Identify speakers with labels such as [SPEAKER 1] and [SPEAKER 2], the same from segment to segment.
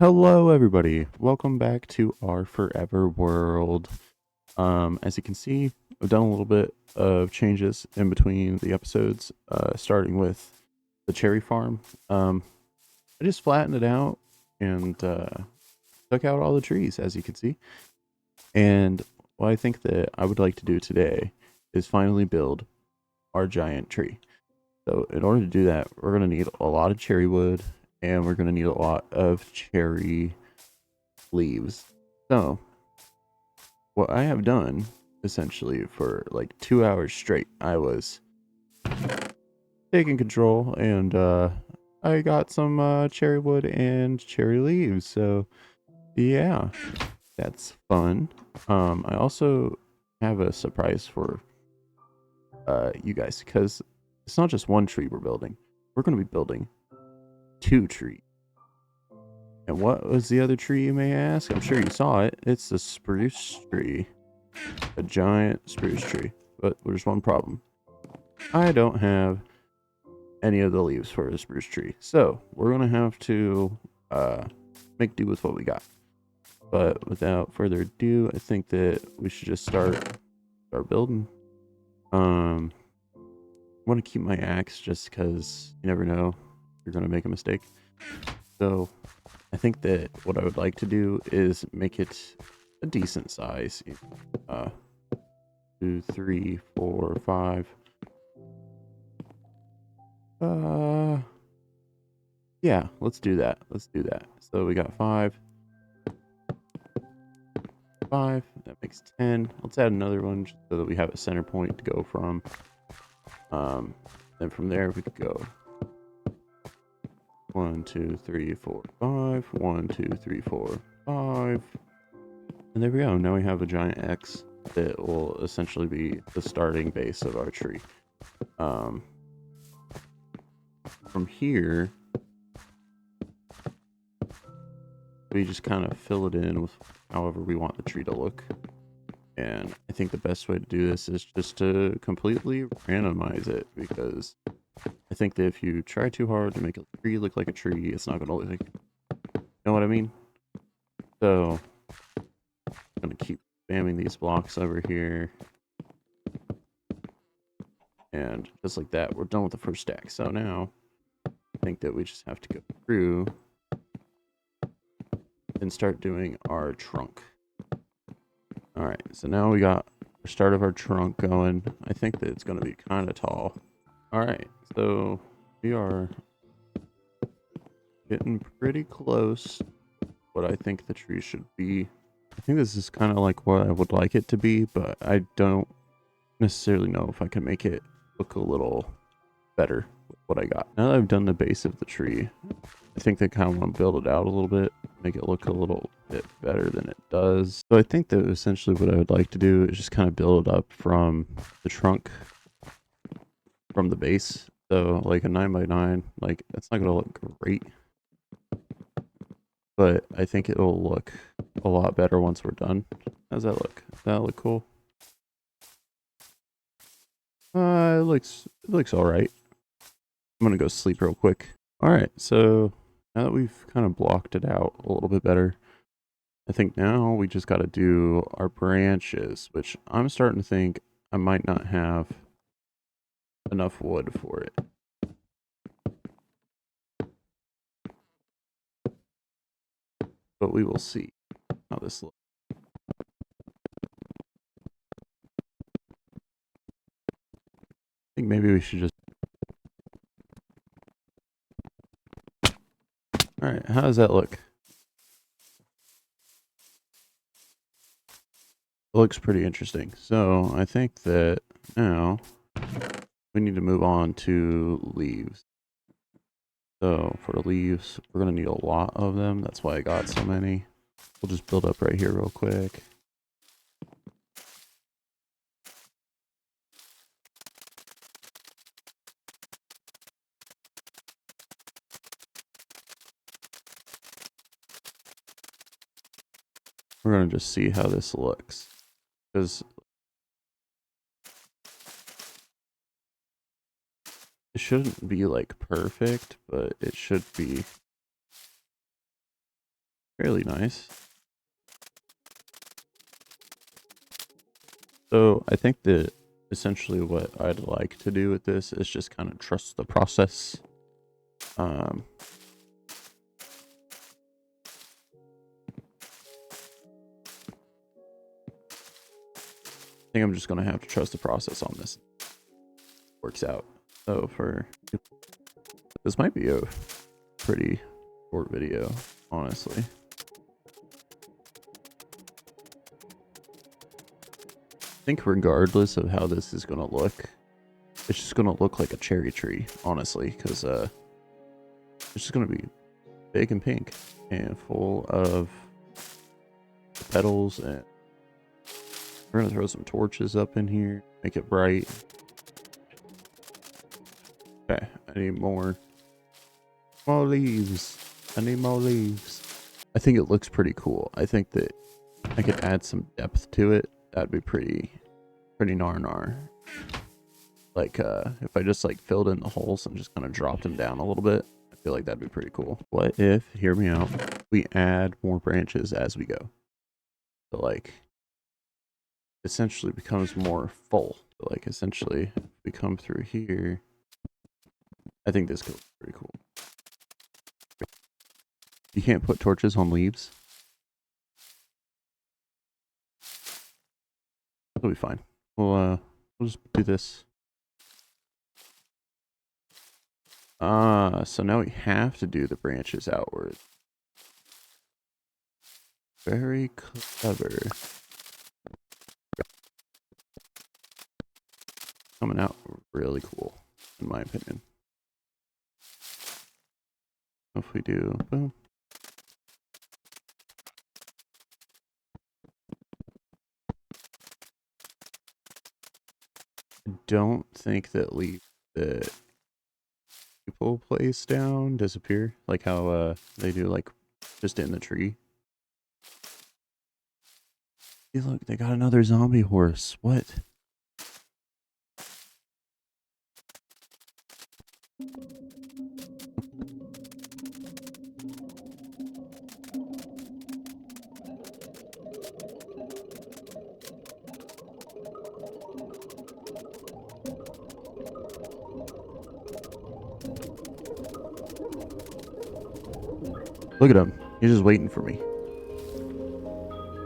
[SPEAKER 1] Hello, everybody. Welcome back to our forever world. As you can see, I've done a little bit of changes in between the episodes, starting with the cherry farm. I just flattened it out and took out all the trees, as you can see. And what I think that I would like to do today is finally build our giant tree. So, in order to do that, we're going to need a lot of cherry wood and we're going to need a lot of cherry leaves. So, what I have done essentially for like 2 hours straight, I was taking control and I got some cherry wood and cherry leaves. So, yeah, that's fun. I also have a surprise for you guys because it's not just one tree we're building, we're going to be building two trees. And what was the other tree, you may ask? I'm sure you saw it. It's the spruce tree. A giant spruce tree. But there's one problem. I don't have any of the leaves for a spruce tree. So we're going to have to make do with what we got. But without further ado, I think that we should just start building. I want to keep my axe just because you never know, you're going to make a mistake. So I think that what I would like to do is make it a decent size. 2, 3, 4, 5. Yeah, let's do that. Let's do that. So we got 5. 5. That makes 10. Let's add another one just so that we have a center point to go from. Then from there we could go 1, 2, 3, 4, 5. 1, 2, 3, 4, 5. And there we go. Now we have a giant X that will essentially be the starting base of our tree. From here, we just kind of fill it in with however we want the tree to look. And I think the best way to do this is just to completely randomize it, because I think that if you try too hard to make a tree look like a tree, it's not going to look like, you know what I mean? So I'm going to keep spamming these blocks over here. And just like that, we're done with the first stack. So now I think that we just have to go through and start doing our trunk. All right, so now we got the start of our trunk going. I think that it's going to be kind of tall. All right, so we are getting pretty close to what I think the tree should be. I think this is kind of like what I would like it to be, but I don't necessarily know if I can make it look a little better with what I got. Now that I've done the base of the tree, I think they kind of want to build it out a little bit, make it look a little bit better than it does. So I think that essentially what I would like to do is just kind of build it up from the trunk, from the base. So like a 9x9, like that's not going to look great, but I think it'll look a lot better once we're done. How's that look? Does that look cool? It looks all right. I'm gonna go sleep real quick. All right, so now that we've kind of blocked it out a little bit better, I think now we just got to do our branches, which I'm starting to think I might not have enough wood for it. But we will see how this looks. I think maybe we should just... All right, how does that look? It looks pretty interesting. So I think that now we need to move on to leaves. So for leaves, we're going to need a lot of them. That's why I got so many. We'll just build up right here real quick. We're going to just see how this looks, because it shouldn't be like perfect, but it should be fairly nice. So I think that essentially what I'd like to do with this is just kind of trust the process. Um, I think I'm just going to have to trust the process on this. Works out. So this might be a pretty short video, honestly. I think regardless of how this is going to look, it's just going to look like a cherry tree, honestly, because it's just going to be big and pink and full of petals, and we're going to throw some torches up in here, make it bright. Okay, I need more leaves. I need more leaves. I think it looks pretty cool. I think that I could add some depth to it. That'd be pretty gnar. Like, if I just like filled in the holes and just kind of dropped them down a little bit, I feel like that'd be pretty cool. What if, hear me out, we add more branches as we go? So like, essentially becomes more full. So like, essentially, if we come through here, I think this goes pretty cool. You can't put torches on leaves. That'll be fine. We'll just do this. So now we have to do the branches outward. Very clever. Coming out really cool, in my opinion. If we do, boom. I don't think that leaf that people place down disappear, like how they do, like just in the tree. Hey, look, they got another zombie horse. What? Look at him. He's just waiting for me.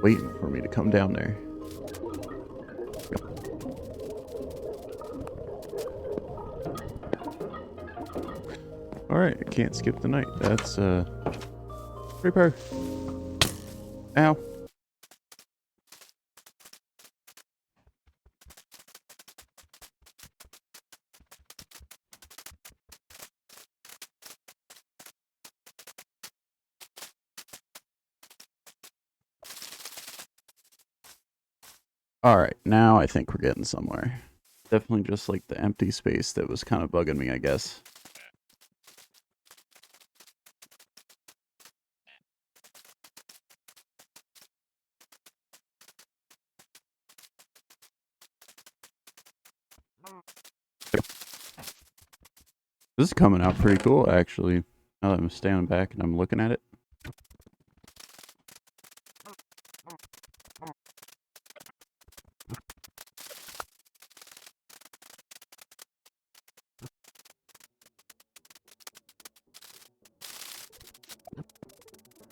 [SPEAKER 1] Waiting for me to come down there. Alright, I can't skip the night. That's, Reaper. Ow. Alright, now I think we're getting somewhere. Definitely just like the empty space that was kind of bugging me, I guess. This is coming out pretty cool, actually. Now that I'm standing back and I'm looking at it.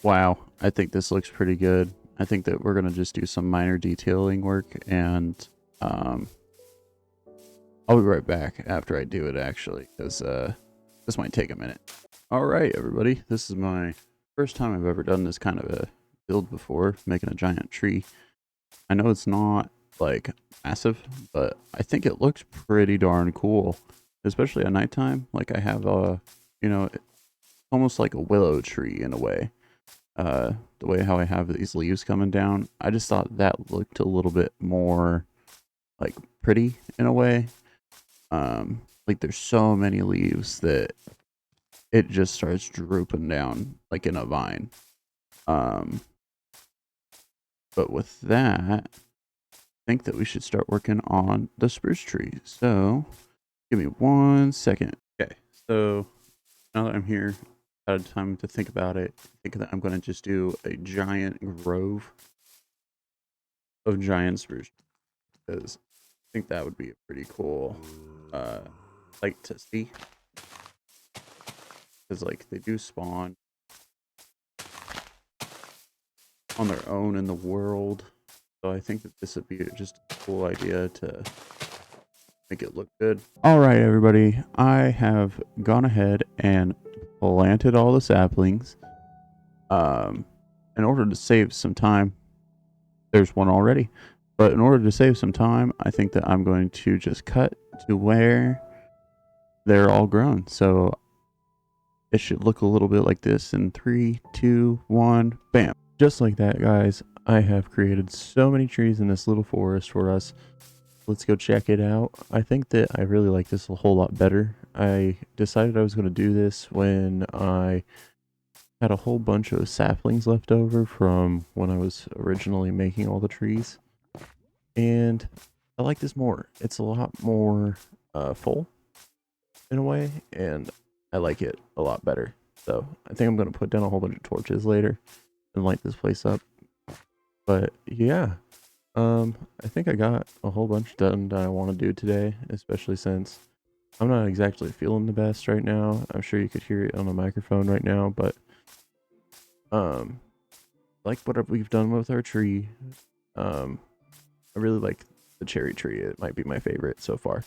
[SPEAKER 1] Wow, I think this looks pretty good. I think that we're going to just do some minor detailing work, and I'll be right back after I do it, actually, because this might take a minute. All right, everybody, this is my first time I've ever done this kind of a build before, making a giant tree. I know it's not like massive, but I think it looks pretty darn cool, especially at nighttime. Like I have you know, almost like a willow tree in a way. The way how I have these leaves coming down, I just thought that looked a little bit more like pretty in a way. Like there's so many leaves that it just starts drooping down like in a vine. But with that, I think that we should start working on the spruce tree. So give me 1 second. Okay, so now that I'm here, had time to think about it. I think that I'm going to just do a giant grove of giant spruce because I think that would be a pretty cool sight to see. Because like they do spawn on their own in the world, so I think that this would be just a cool idea to make it look good. All right, everybody, I have gone ahead and planted all the saplings. In order to save some time, there's one already, but in order to save some time, I think that I'm going to just cut to where they're all grown. So it should look a little bit like this in 3, 2, 1, bam. Just like that, guys. I have created so many trees in this little forest for us. Let's go check it out. I think that I really like this a whole lot better. I decided I was going to do this when I had a whole bunch of saplings left over from when I was originally making all the trees. And I like this more. It's a lot more full in a way, and I like it a lot better. So I think I'm going to put down a whole bunch of torches later and light this place up. But yeah, I think I got a whole bunch done that I want to do today, especially since I'm not exactly feeling the best right now. I'm sure you could hear it on the microphone right now, but like what we've done with our tree. I really like the cherry tree. It might be my favorite so far.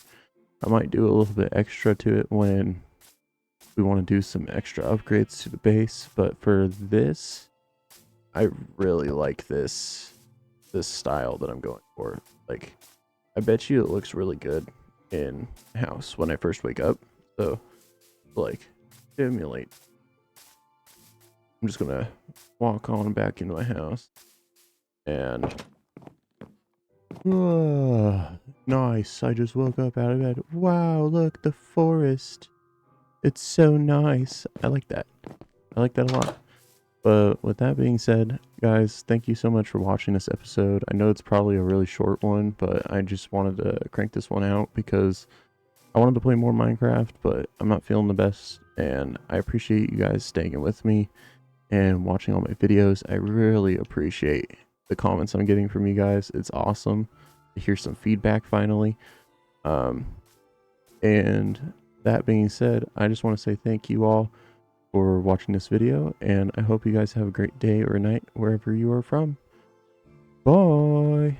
[SPEAKER 1] I might do a little bit extra to it when we want to do some extra upgrades to the base, but for this, I really like this style that I'm going for. Like, I bet you it looks really good in house when I first wake up. So, like, stimulate. I'm just gonna walk on back into my house and nice. I just woke up out of bed. Wow, look, the forest. It's so nice. I like that. I like that a lot. But with that being said, guys, thank you so much for watching this episode. I know it's probably a really short one, but I just wanted to crank this one out because I wanted to play more Minecraft, but I'm not feeling the best. And I appreciate you guys staying with me and watching all my videos. I really appreciate the comments I'm getting from you guys. It's awesome to hear some feedback finally. And that being said, I just want to say thank you all for watching this video, and I hope you guys have a great day or night wherever you are from. Bye!